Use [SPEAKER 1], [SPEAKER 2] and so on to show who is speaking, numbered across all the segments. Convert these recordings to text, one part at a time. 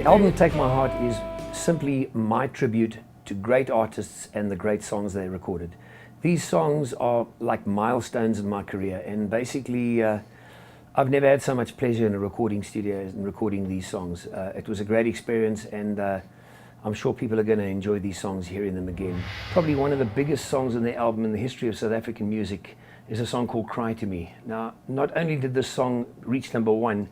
[SPEAKER 1] The album Take My Heart is simply my tribute to great artists and the great songs they recorded. These songs are like milestones in my career, and basically I've never had so much pleasure in a recording studio as in recording these songs. It was a great experience, and I'm sure people are going to enjoy these songs hearing them again. Probably one of the biggest songs in the album in the history of South African music is a song called Cry to Me. Now, not only did this song reach #1,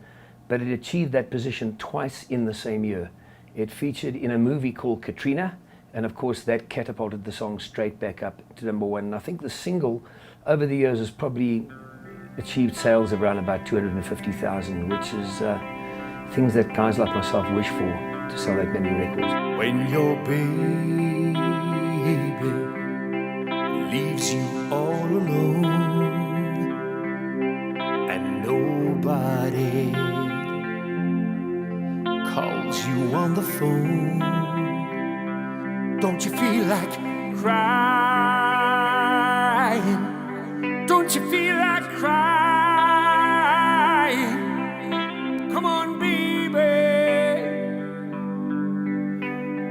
[SPEAKER 1] but it achieved that position twice in the same year. It featured in a movie called Katrina, and of course that catapulted the song straight back up to #1. And I think the single over the years has probably achieved sales of around about 250,000, which is things that guys like myself wish for, to sell that many records.
[SPEAKER 2] When your baby leaves you all alone and nobody calls you on the phone, don't you feel like crying? Don't you feel like crying? Come on, baby,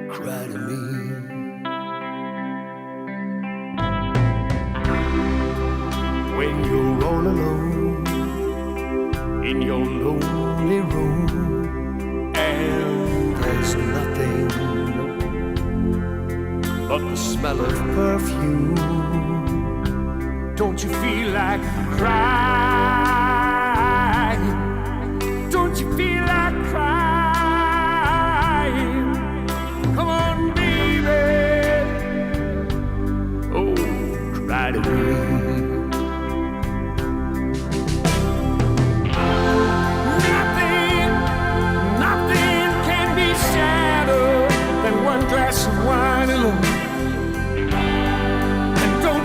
[SPEAKER 2] cry to me. When you're all alone in your lonely room and there's nothing but the smell of perfume, don't you feel like crying? Don't you feel like crying? Come on, baby, oh, cry to me. Nothing can be sadder than one glass of wine alone.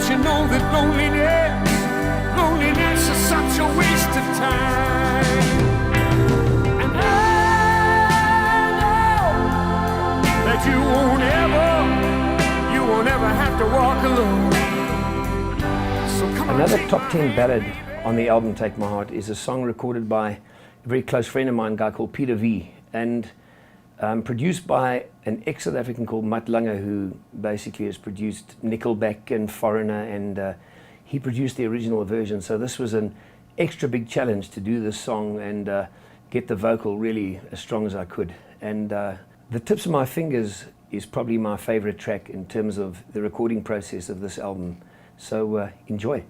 [SPEAKER 2] You know that loneliness is such a waste of time. And I know that you won't ever have to walk alone. So come on.
[SPEAKER 1] Another top 10 ballad on the album Take My Heart is a song recorded by a very close friend of mine, a guy called Peter V, and produced by an ex-South African called Matt Lange, who basically has produced Nickelback and Foreigner, and he produced the original version. So this was an extra big challenge to do this song and get the vocal really as strong as I could. And The Tips of My Fingers is probably my favorite track in terms of the recording process of this album. So enjoy.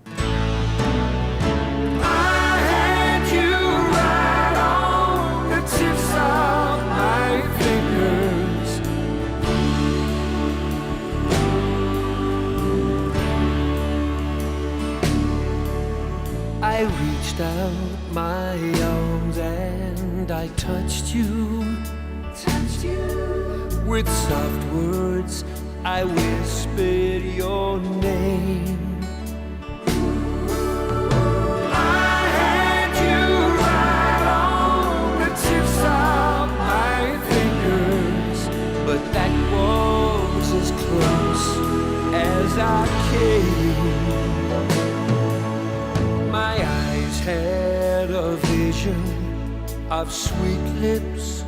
[SPEAKER 2] I reached out my arms and I touched you. With soft words I whispered your name. I had you right on the tips of my fingers, but that was as close as I came. My eyes had a vision of sweet lips,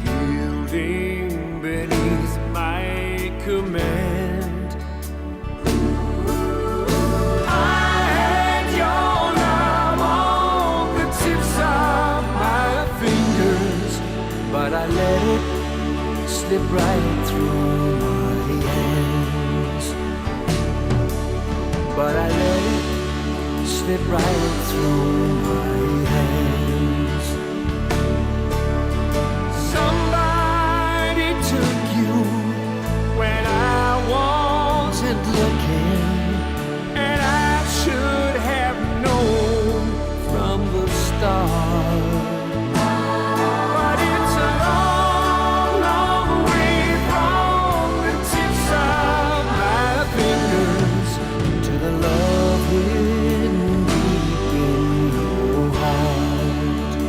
[SPEAKER 2] yielding beneath my command. I had your love on the tips of my fingers, but I let it slip right through my hands. But I let it slip right through my hands. Somebody took you when I wasn't looking, and I should have known from the start. But it's a long, long way from the tips of my fingers to the love hidden deep in your heart.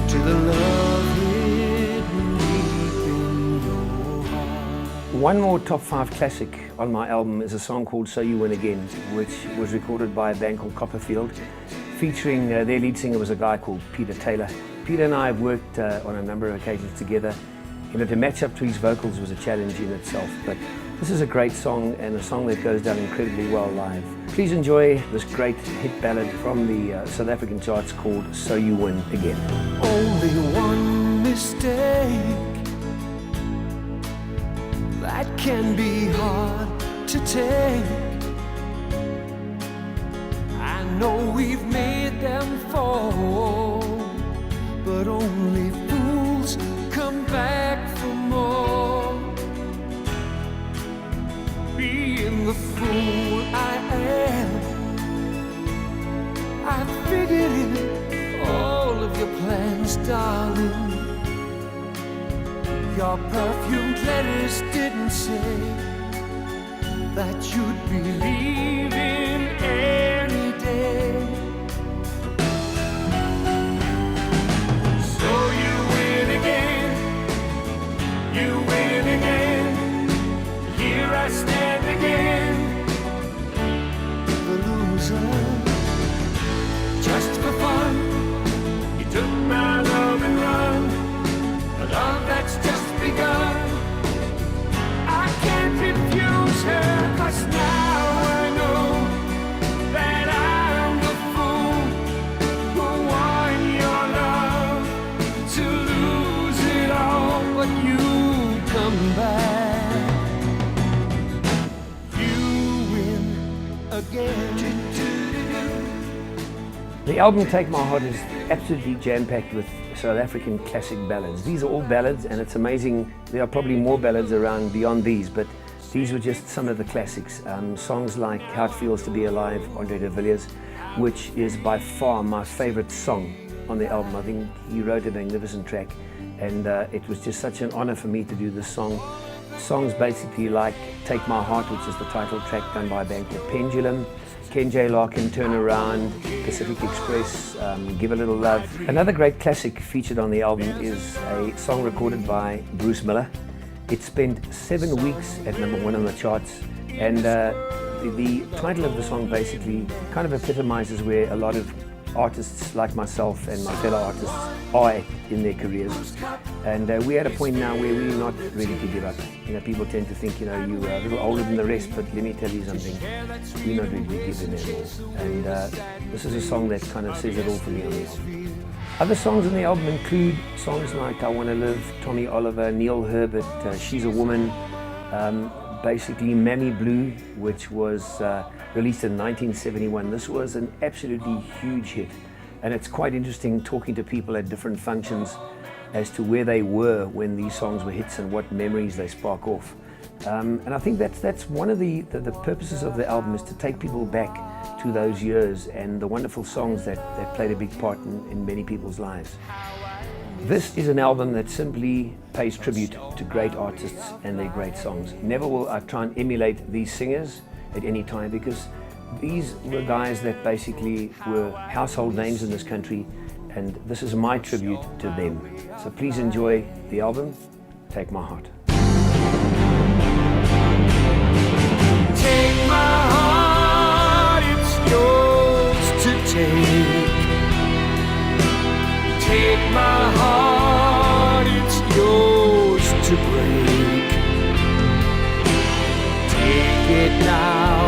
[SPEAKER 2] To the love hidden deep in your heart.
[SPEAKER 1] One more top 5 classic on my album is a song called So You Win Again, which was recorded by a band called Copperfield, featuring their lead singer was a guy called Peter Taylor. Peter and I have worked on a number of occasions together. You know, to match up to his vocals was a challenge in itself, but this is a great song and a song that goes down incredibly well live. Please enjoy this great hit ballad from the South African charts called So You Win Again.
[SPEAKER 2] Only one mistake that can be hard to take. I know we've made them fall, but only fools come back for more. Being the fool I am, I figured in all of your plans, darling. Your perfumed letters didn't say that you'd be leaving any day. So you win again, you win again. Here I stand again, the loser. Just for fun, you took my love and run. A love that's just begun. I can't refuse her, 'cause now I know that I'm the fool who won your love to lose it all. But you come back, you win again.
[SPEAKER 1] The album Take My Heart is absolutely jam-packed with South African classic ballads. These are all ballads, and it's amazing. There are probably more ballads around beyond these, but these were just some of the classics. Songs like How It Feels to Be Alive, Andre de Villiers, which is by far my favorite song on the album. I think he wrote a magnificent track, and it was just such an honor for me to do this song. Songs basically like Take My Heart, which is the title track done by a band called Pendulum, Ken J. Larkin, Turn Around, Pacific Express, Give a Little Love. Another great classic featured on the album is a song recorded by Bruce Miller. It spent 7 weeks at #1 on the charts, and the title of the song basically kind of epitomizes where a lot of artists like myself and my fellow artists are in their careers. And we're at a point now where we're not ready to give up. You know, people tend to think, you know, you're a little older than the rest, but let me tell you something, we're not ready to give in at all. And this is a song that kind of says it all for me on the album. Other songs on the album include songs like I Wanna Live, Tommy Oliver, Neil Herbert, She's a Woman, basically Mammy Blue, which was released in 1971. This was an absolutely huge hit, and it's quite interesting talking to people at different functions as to where they were when these songs were hits and what memories they spark off. And I think that's one of the purposes of the album, is to take people back to those years and the wonderful songs that played a big part in many people's lives. This is an album that simply pays tribute to great artists and their great songs. Never will I try and emulate these singers at any time, because these were guys that basically were household names in this country, and this is my tribute to them. So please enjoy the album, Take My Heart.
[SPEAKER 2] Take my heart, it's yours to take. Take my heart, it's yours to break. Take it now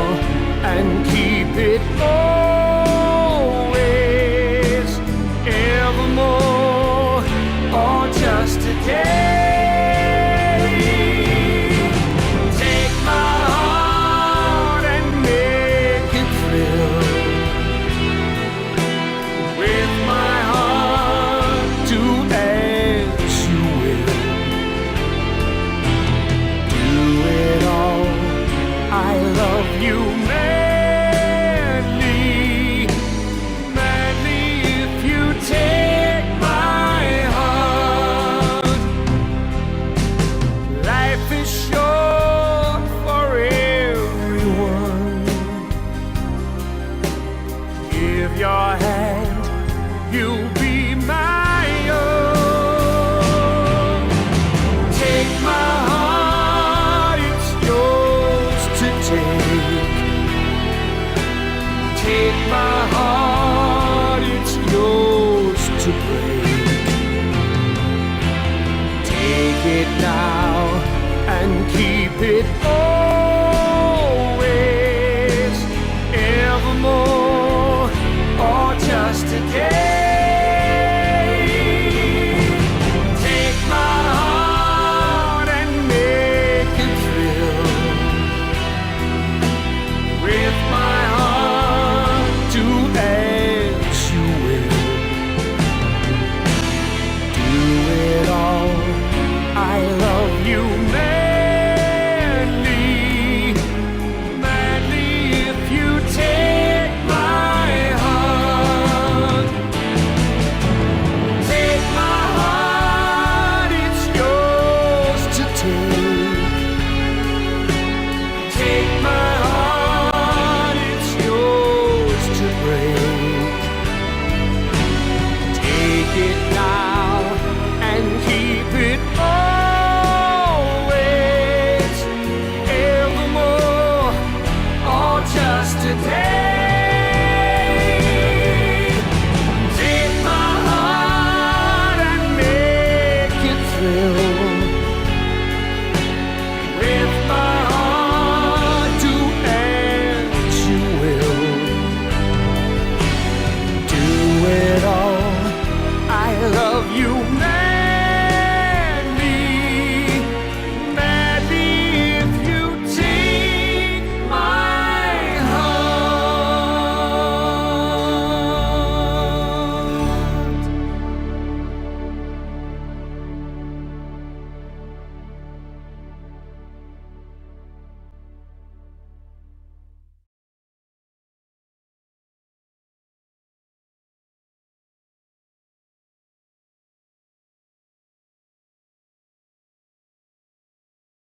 [SPEAKER 2] and keep it always, evermore, or just today. Take my heart and make it thrill with my heart, do as you will. Do it all, I love you madly, madly, if you take my heart. Life is short for everyone. Give your hand, you'll be my own. Take my heart, it's yours to take. Take my heart, it's yours to break. today.